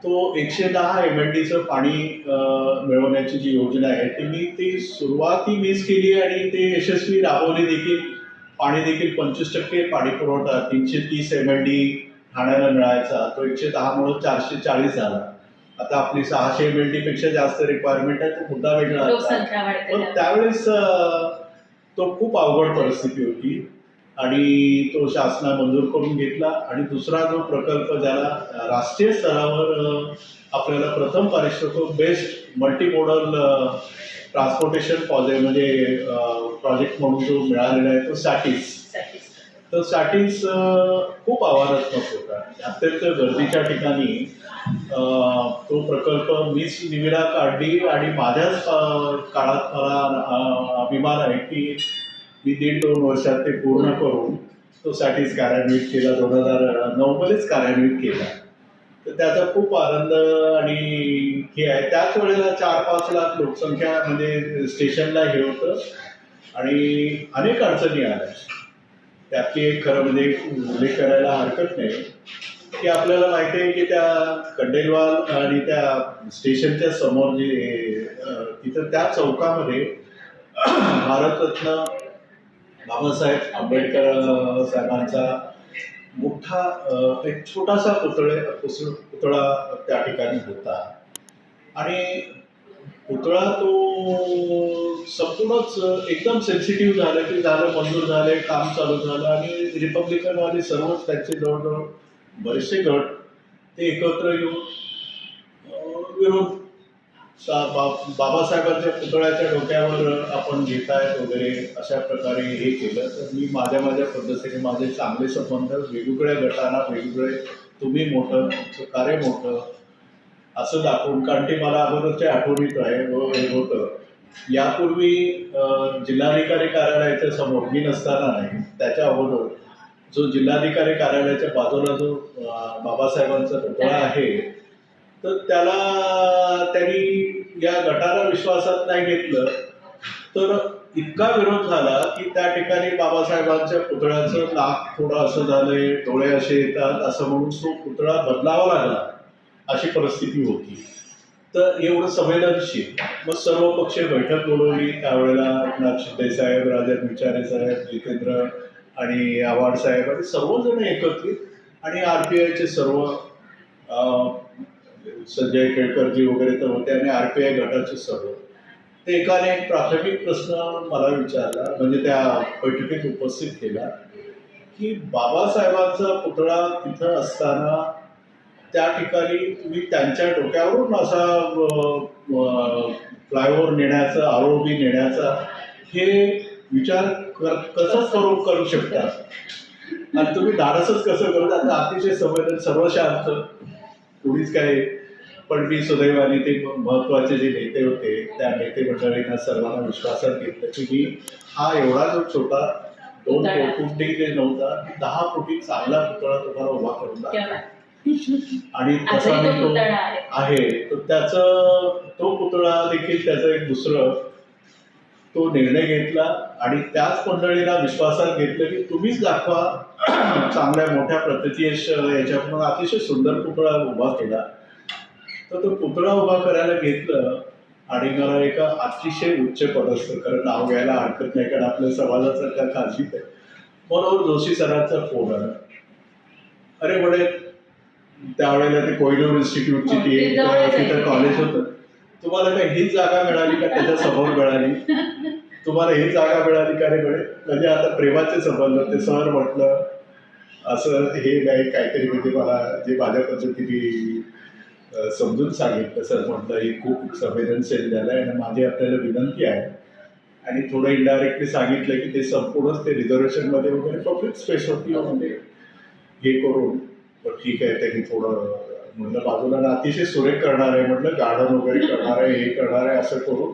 तो 110 MLDचं पाणी मिळवण्याची जी योजना आहे ती सुरुवाती मीच केली आणि ते यशस्वी राबवली देखील. पाणी देखील 25% पाणी पुरवठा 330 MLD ठाण्याला मिळायचा, तो 110 मुळे 440 झाला. आता आपली 600 MLD पेक्षा जास्त रिक्वायरमेंट आहे, तो मुद्दा वेगळा होता. लोकसंख्या वाढते. पण त्यावेळेस तो खूप अवघड परिस्थिती होती आणि तो शासना मंजूर करून घेतला. आणि दुसरा जो प्रकल्प ज्याला राष्ट्रीय स्तरावर आपल्याला प्रथम पारितोषिक बेस्ट मल्टीमोडल ट्रान्सपोर्टेशन प्रोजेक्ट म्हणून जो मिळालेला आहे तो सॅटिस. तर सॅटिस खूप आव्हानात्मक होता. अत्यंत गर्दीच्या ठिकाणी तो प्रकल्प मीच निविदा काढली आणि माझ्याच काळात मला अभिमान आहे की मी 1.5-2 वर्षात ते पूर्ण करून तो सॅटिस कार्यान्वित केला. 2009 मध्येच कार्यान्वित केला. तर त्याचा खूप आनंद आणि हे आहे. त्याच वेळेला 4-5 लाख लोकसंख्या म्हणजे स्टेशनला हे होतं आणि अनेक अडचणी आल्या. त्यातली एक खरं म्हणजे उल्लेख करायला हरकत नाही की आपल्याला माहिती आहे की त्या खंडेलवाल आणि त्या स्टेशनच्या समोर जे तिथं त्या चौकामध्ये भारतरत्न बाबासाहेब आंबेडकर साहेबांचा मोठा एक छोटासा पुतळा त्या ठिकाणी होता. आणि पुतळा तो संपूर्णच एकदम सेन्सिटिव्ह झालं की मंजूर झाले, काम चालू झालं आणि रिपब्लिकनवाले सर्वच त्यांचे जवळजवळ बरेचसे गट ते एकत्र येऊन विरोध बाबासाहेबांच्या पुतळ्याच्या डोक्यावर आपण घेतायत वगैरे अशा प्रकारे हे केलं. तर मी माझ्या पद्धतीने माझे चांगले संबंध वेगवेगळ्या गटांना वेगवेगळे, तुम्ही मोठं तुमचं कार्य मोठं असं दाखवून, कारण की मला अगोदरच्या आठवणीत आहे होतं. यापूर्वी जिल्हाधिकारी कार्यालयाच्या समोर मी नसताना नाही त्याच्या अगोदर जो जिल्हाधिकारी कार्यालयाच्या बाजूला जो बाबासाहेबांचा पुतळा आहे तर त्यांनी या गटाला विश्वासात नाही घेतलं. तर इतका विरोध झाला की त्या ठिकाणी बाबासाहेबांच्या पुतळ्याचं नाक थोडं असं झालंय, डोळे असे येतात असं म्हणून तो पुतळा बदलावा लागला, अशी परिस्थिती होती. तर एवढं संवेदनशील मग सर्व पक्षीय बैठक बोलवली. त्यावेळेला एकनाथ शिंदे साहेब, राजन विचारे साहेब, जितेंद्र आणि आव्हाड साहेब आणि सर्वजण एकत्रित आणि RPIचे सर्व संजय केळकरजी वगैरे तर होते आणि RPI गटाचे सर्व. ते एकाने एक प्राथमिक प्रश्न मला विचारला, म्हणजे त्या बैठकीत उपस्थित केला की बाबासाहेबांचा पुतळा तिथं असताना त्या ठिकाणी तुम्ही त्यांच्या डोक्यावरून असा फ्लायओव्हर नेण्याचं, आरोबी नेण्याचा हे विचार कसंच करू शकतात आणि तुम्ही धाडसच कसं करू. आता अतिशय संवेदन सर्व शांत कोणीच काय. पण मी सुदैवाने ते महत्वाचे जे नेते होते त्या नेते मंडळींना सर्वांना विश्वासात घेतलं की मी हा एवढा जो छोटा 2 फुटी जे नव्हता 10 फुटी चांगला पुतळा तुम्हाला उभा करून दाखवला. आणि तसा आजही तो मी तो पुतळा आहे. आहे तर तो पुतळा देखील त्याचं एक दुसरं तो निर्णय घेतला आणि त्याच मंडळीला विश्वासात घेतलं की तुम्हीच दाखवा. चांगल्या मोठ्या प्रतियश याच्याकडून अतिशय सुंदर पुतळा उभा केला. तर तो पुतळा उभा करायला घेतलं आणि मला एका अतिशय उच्च पदस्थ, खरं नाव घ्यायला हरकत नाही कारण आपल्या समाजाचा त्या खाजगीत आहे, बरोबर जोशी सरांचा फोन आला. अरे म्हणे त्यावेळेला ते कोहिनूर इन्स्टिट्यूटची ती एक तिथं कॉलेज होतं. तुम्हाला काय हीच जागा मिळाली का त्याच्या समोर मिळाली, तुम्हाला ही जागा मिळाली का रे म्हणे. म्हणजे आता प्रेमाचे संबंध ते सर म्हटलं असं हे नाही काहीतरी म्हणजे मला जे माझ्या पद्धतीने समजून सांगितलं. सर म्हटलं हे खूप संवेदनशील झालं आहे आणि माझी आपल्याला विनंती आहे आणि थोडं इनडायरेक्टली सांगितलं की ते संपूर्णच ते रिझर्वेशनमध्ये वगैरे पब्लिक स्पेस होती म्हणजे हे करून. पण ठीक आहे त्यांनी थोडं म्हटलं बाजूला अतिशय सुरेख करणार आहे म्हटलं, गार्डन वगैरे करणार आहे, हे करणार आहे असं करून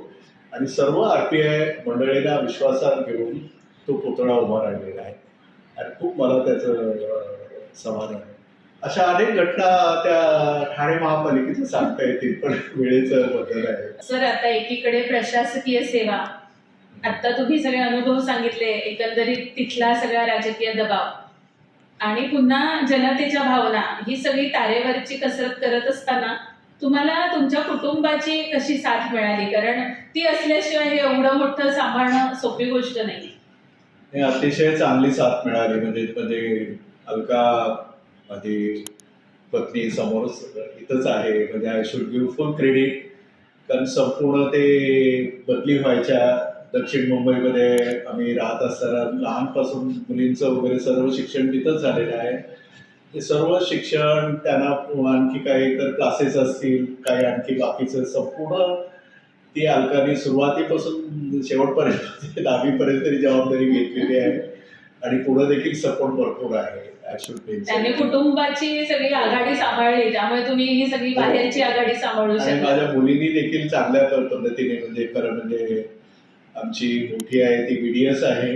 आणि सर्व RPI मंडळीला विश्वासात घेऊन तो पुतळा उभा राहिलेला आहे आणि खूप मला त्याचं समाधान आहे. अशा अनेक घटना त्या ठाणे महापालिकेचं सांगता येतील पण वेळेचं बदल आहे. सर आता एकीकडे प्रशासकीय सेवा, आता तुम्ही सगळे अनुभव सांगितले, एकंदरीत तिथला सगळा राजकीय दबाव आणि पुन्हा जनतेच्या भावना, ही सगळी तारेवरची कसरत करत असताना तुम्हाला तुमच्या कुटुंबाची कशी साथ मिळाली? कारण ती असल्याशिवाय हे एवढं मोठं सांभाळणं सोपी गोष्ट नाही. हे अतिशय चांगली साथ मिळाली. म्हणजे अलका माझी पत्नी समोर इथंच आहे. म्हणजे I should give full credit कारण संपूर्ण ते बदली व्हायच्या दक्षिण मुंबईमध्ये आम्ही राहत असताना लहानपासून मुलींचं वगैरे सर्व शिक्षण तिथंच झालेलं आहे. ते सर्व शिक्षण त्यांना आणखी काही इतर क्लासेस असतील काही आणखी बाकीचं संपूर्ण ती अलकाने सुरुवातीपासून शेवटपर्यंत 10वीपर्यंत तरी जबाबदारी घेतलेली आहे आणि पुढे देखील सपोर्ट भरपूर आहे. त्यांनी कुटुंबाची सगळी आघाडी सांभाळली त्यामुळे तुम्ही ही सगळी बाहेरची आघाडी सांभाळू आणि शकता. माझ्या मुलींनी देखील चांगल्या पद्धतीने म्हणजे खरं म्हणजे आमची मोठी आहे ती BDS आहे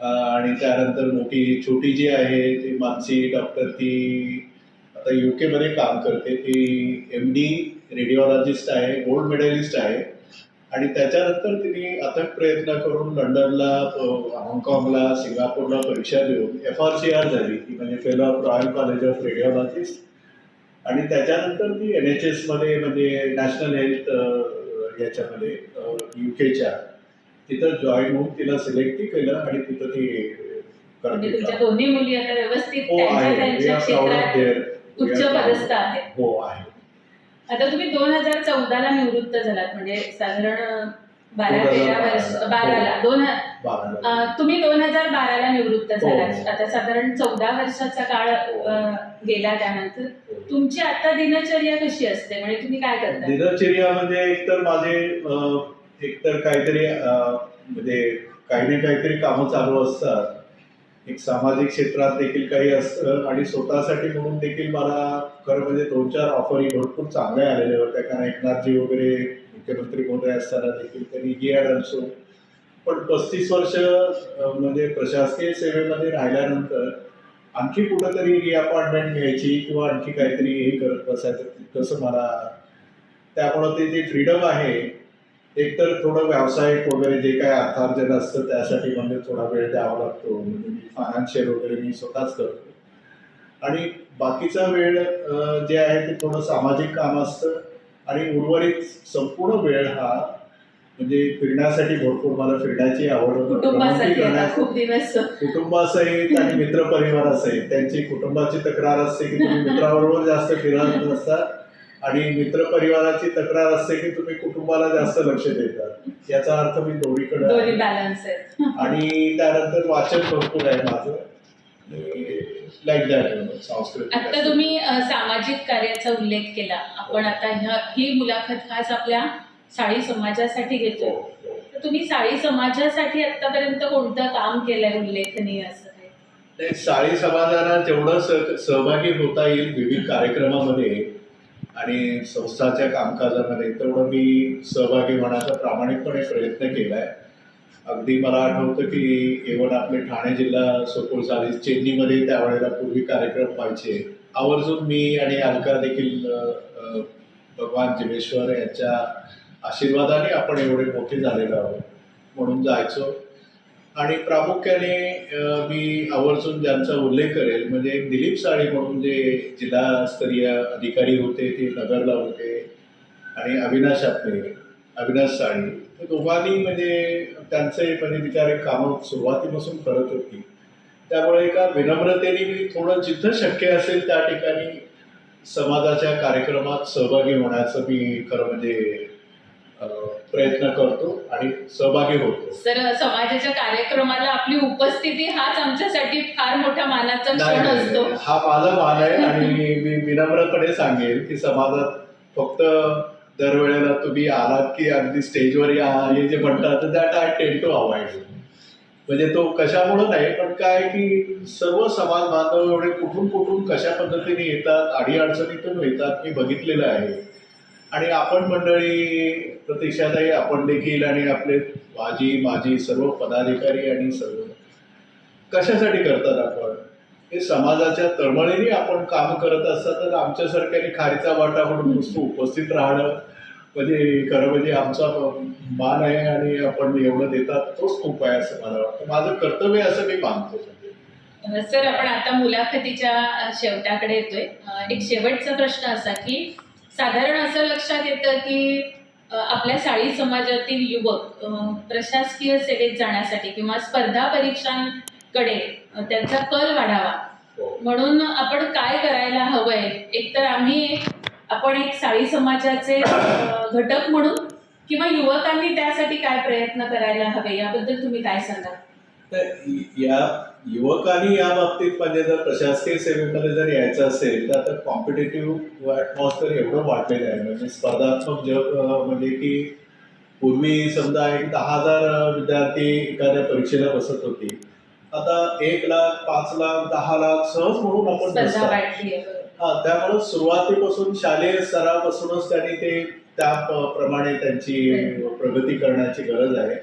आणि त्यानंतर मोठी छोटी जी आहे ती मानसी डॉक्टर, ती आता UK मध्ये काम करते. ती MD रेडिओलॉजिस्ट आहे, गोल्ड मेडलिस्ट आहे आणि त्याच्यानंतर तिने अथक प्रयत्न करून लंडनला, हाँगकाँगला, सिंगापूरला परीक्षा देऊन FRCR झाली, ती म्हणजे fellow of royal college of radiologist आणि त्याच्यानंतर ती NHS मध्ये म्हणजे नॅशनल हेल्थ याच्यामध्ये UKच्या तिथं जॉईन होऊन तिला सिलेक्टही केलं आणि तिथं ती म्हणजे तुमच्या दोन्ही मुली आता व्यवस्थित हो आहे. त्यांच्या क्षेत्रात उच्च पदस्थ आहेत. हो आहे. आता तुम्ही 2014ला निवृत्त झालात म्हणजे साधारण 12-13 वर्ष 12ला तुम्ही 2012ला निवृत्त झालात. आता साधारण 14 वर्षाचा काळ गेला. त्यानंतर तुमची आता दिनचर्या कशी असते म्हणजे तुम्ही काय करता? दिनचर्या म्हणजे एकतर काहीतरी म्हणजे काही ना काहीतरी कामं चालू असतात. एक सामाजिक क्षेत्रात देखील काही असतं आणि स्वतःसाठी म्हणून देखील मला खरं म्हणजे 2-4 ऑफरही भरपूर चांगल्या आलेल्या होत्या. कारण एकनाथजी वगैरे मुख्यमंत्री महोदय असताना देखील त्यांनी ही ॲड असो. पण 35 वर्ष म्हणजे प्रशासकीय सेवेमध्ये राहिल्यानंतर आणखी कुठंतरी रिअपॉइंटमेंट घ्यायची किंवा आणखी काहीतरी हे करत बसायचं तसं मला. त्यामुळं ते जे फ्रीडम आहे एकतर थोडं व्यावसायिक वगैरे जे काय अर्थार्जन असतं त्यासाठी म्हणजे थोडा वेळ द्यावा लागतो. म्हणजे मी फायनान्शियल वगैरे मी स्वतःच करतो आणि बाकीचा वेळ जे आहे ते थोडं सामाजिक काम असतं आणि उर्वरित संपूर्ण वेळ हा म्हणजे फिरण्यासाठी भरपूर मला फिरण्याची आवड, कुटुंबासहित आणि मित्रपरिवारासहित. त्यांची कुटुंबाची तक्रार असते की तुम्ही मित्राबरोबर जास्त फिरत नसता आणि मित्रपरिवाराची तक्रार असते की तुम्ही कुटुंबाला जास्त लक्ष देतात. याचा अर्थ मी दोन्हीकडे बॅलन्स आहे. आणि त्यानंतर वाचन भरपूर आहे माझं लाईक दॅट सांस्कृतिक. आता तुम्ही सामाजिक कार्याचा उल्लेख केला. आपण आता ही मुलाखत खास आपल्या साळी समाजासाठी घेतोय. तर तुम्ही साळी समाजासाठी आतापर्यंत कोणतं काम केलंय उल्लेखनीय असं काही? नाही, साळी समाजाला जेवढं सहभागी होता येईल विविध कार्यक्रमामध्ये आणि संस्थाच्या कामकाजामध्ये तेवढं मी सहभागी होण्याचा प्रामाणिकपणे प्रयत्न केला आहे. अगदी मला आठवतं की इव्हन आपले ठाणे जिल्हा सोपूर साली चेन्नईमध्ये त्यावेळेला पूर्वी कार्यक्रम व्हायचे. आवर्जून मी आणि अलका देखील भगवान जिवेश्वर यांच्या आशीर्वादाने आपण एवढे मोठे झालेलो आहोत म्हणून जायचो. आणि प्रामुख्याने मी आवर्जून ज्यांचा उल्लेख करेल म्हणजे एक दिलीप साळी म्हणून जे जिल्हास्तरीय अधिकारी होते ते नगरला होते आणि अविनाश साळी हे दोघांनी म्हणजे त्यांचे म्हणजे बिचारे कामं सुरुवातीपासून करत होती. त्यामुळे एका विनम्रतेने मी थोडं जिथं शक्य असेल त्या ठिकाणी समाजाच्या कार्यक्रमात सहभागी होण्याचं मी खरं म्हणजे प्रयत्न करतो आणि सहभागी होतो. सर, समाजाच्या कार्यक्रमाला आपली उपस्थिती हाच आमच्यासाठी फार मोठा मानाचा क्षण असतो. हा माझा मान आहे आणि मी विनम्रपणे सांगेन की समाजात फक्त दरवेळेला तुम्ही आलात की अगदी स्टेजवर या हे जे म्हणतात दॅट आय टेंड टू अवॉइड. म्हणजे तो कशामुळं नाही पण काय की सर्व समाज बांधव एवढे कुठून कशा पद्धतीने येतात, अडीअडचणीतून येतात मी बघितलेलं आहे. आणि आपण मंडळी प्रतीक्षाताई आपण देखील आणि आपले माझी सर्व पदाधिकारी आणि सर्व कशासाठी करतात आपण हे समाजाच्या तळमळीने आपण काम करत असतात. तर आमच्यासारख्याने खारीचा वाटा म्हणून नुसतं उपस्थित राहणं म्हणजे खरं म्हणजे आमचा मान आहे आणि आपण एवढं देतात तोच खूप आहे असं मला वाटतं. माझं कर्तव्य असं मी मानतो. सर, आपण आता मुलाखतीच्या शेवटाकडे येतोय. एक शेवटचा प्रश्न असा की साधारण असं लक्षात येतं की आपल्या साळी समाजातील युवक प्रशासकीय सेवेत जाण्यासाठी किंवा स्पर्धा परीक्षांकडे त्यांचा कल वाढावा म्हणून आपण काय करायला हवंय? एकतर आपण एक साळी समाजाचे घटक म्हणून किंवा युवकांनी त्यासाठी काय प्रयत्न करायला हवे याबद्दल तुम्ही काय सांगाल? तर या युवकांनी या बाबतीत म्हणजे जर प्रशासकीय सेवेमध्ये जर यायचं असेल तर आता कॉम्पिटेटिव्ह ॲटमॉस्फिअर एवढं वाढलेलं आहे. म्हणजे स्पर्धात्मक जग म्हणजे की पूर्वी समजा एक 10,000 विद्यार्थी एखाद्या परीक्षेला बसत होती. आता 1 लाख, 5 लाख, 10 लाख सहज म्हणून आपण स्पर्धा बसतो. वाढली आहे. त्यामुळे सुरुवातीपासून शालेय स्तरापासूनच त्यांनी ते त्याप्रमाणे त्यांची प्रगती करण्याची गरज आहे.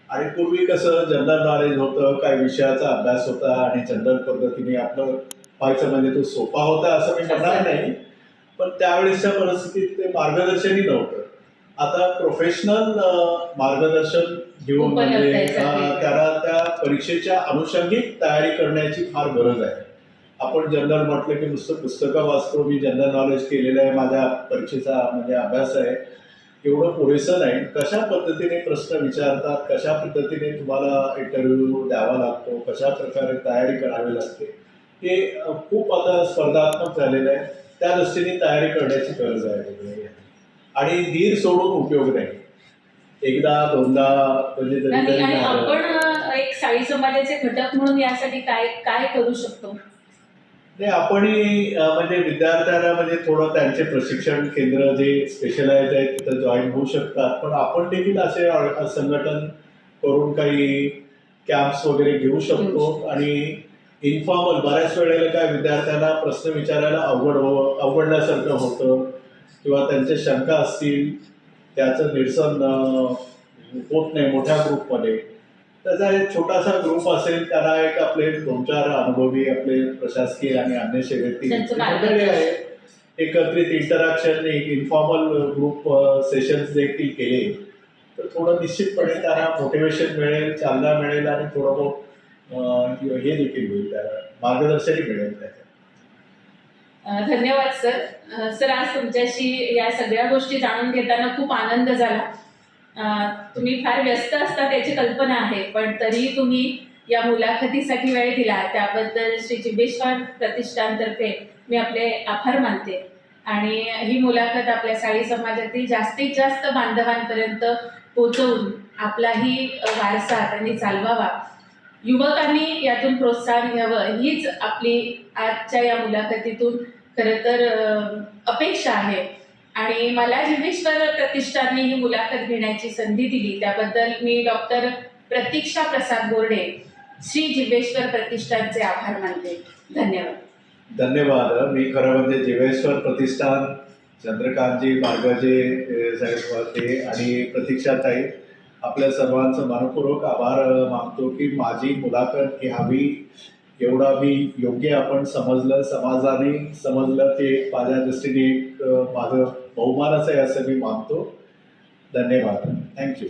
आणि पूर्वी कसं जनरल नॉलेज होतं, काही विषयाचा अभ्यास होता आणि जनरल पद्धतीने आपलं व्हायचं म्हणजे तो सोपा होता असं मी म्हणणार नाही. पण त्यावेळेसच्या परिस्थितीत ते मार्गदर्शनही नव्हतं. आता प्रोफेशनल मार्गदर्शन घेऊन म्हणजे त्याला त्या परीक्षेच्या अनुषंगिक तयारी करण्याची फार गरज आहे. आपण जनरल म्हटलं की नुसतं पुस्तकं वाचतो, मी जनरल नॉलेज केलेलं आहे, माझ्या परीक्षेचा म्हणजे अभ्यास आहे, एवढं पुरेसं नाही. कशा पद्धतीने प्रश्न विचारतात, कशा पद्धतीने तुम्हाला इंटरव्ह्यू द्यावा लागतो, कशा प्रकारे तयारी करावी लागते हे खूप आता स्पर्धात्मक झालेलं आहे. त्या दृष्टीने तयारी करण्याची गरज आहे आणि धीर सोडून उपयोग नाही. एकदा दोनदा म्हणजे आणि आपण एक साळी समाजाचे घटक म्हणून यासाठी काय काय करू शकतो? नाही, आपणही म्हणजे विद्यार्थ्यांना म्हणजे थोडं त्यांचे प्रशिक्षण केंद्र जे स्पेशलाइज आहेत तिथं जॉईन होऊ शकतात. पण आपण देखील असे संघटन करून काही कॅम्प्स वगैरे घेऊ शकतो. आणि इन्फॉर्मल बऱ्याच वेळेला काय विद्यार्थ्यांना प्रश्न विचारायला अवघडल्यासारखं होतं किंवा त्यांच्या शंका असतील त्याचं निरसन होत नाही मोठ्या ग्रुपमध्ये. त्याचा एक छोटासा ग्रुप असेल त्याला एक आपले 2-4 अनुभवी आपले प्रशासकीय आणि अन्य सेवेतील मंडळी आहे एकत्रित इंटरॅक्शन एक इन्फॉर्मल ग्रुप सेशन्स देखील केले तर थोडं निश्चितपणे त्यांना मोटिवेशन मिळेल, चालना मिळेल आणि थोडं बहुत हे देखील होईल, त्याला मार्गदर्शनही मिळेल त्याच्या. धन्यवाद सर. सर, आज तुमच्याशी या सगळ्या गोष्टी जाणून घेताना खूप आनंद झाला. तुम्ही फार व्यस्त असता त्याची कल्पना आहे, पण तरीही तुम्ही या मुलाखतीसाठी वेळ दिला त्याबद्दल श्री जिवेश्वर प्रतिष्ठानतर्फे मी आपले आभार मानते. आणि ही मुलाखत आपल्या साळी समाजातील जास्तीत जास्त बांधवांपर्यंत पोहोचवून आपलाही वारसा त्यांनी चालवावा, युवकांनी यातून प्रोत्साहन घ्यावं हीच आपली आजच्या या मुलाखतीतून खरं तर अपेक्षा आहे. आणि मला जिव्हेश्वर प्रतिष्ठानने ही मुलाखत घेण्याची संधी दिली त्याबद्दल मी डॉक्टर प्रतीक्षा प्रसाद बोर्डे श्री जिव्हेश्वर प्रतिष्ठानचे आभार मानते. धन्यवाद. धन्यवाद. मी खरं म्हणजे जिव्हेश्वर प्रतिष्ठान, चंद्रकांतजी, भार्गवजी साहेब आणि प्रतीक्षाताई आपल्या सर्वांचं मनपूर्वक आभार मानतो की माझी मुलाखत घ्यावी, एवढा मी योग्य आपण समजलं, समाजाने समजलं, ते माझ्या दृष्टीने एक माझं बहुमानच आहे असं मी मानतो. धन्यवाद. थँक्यू.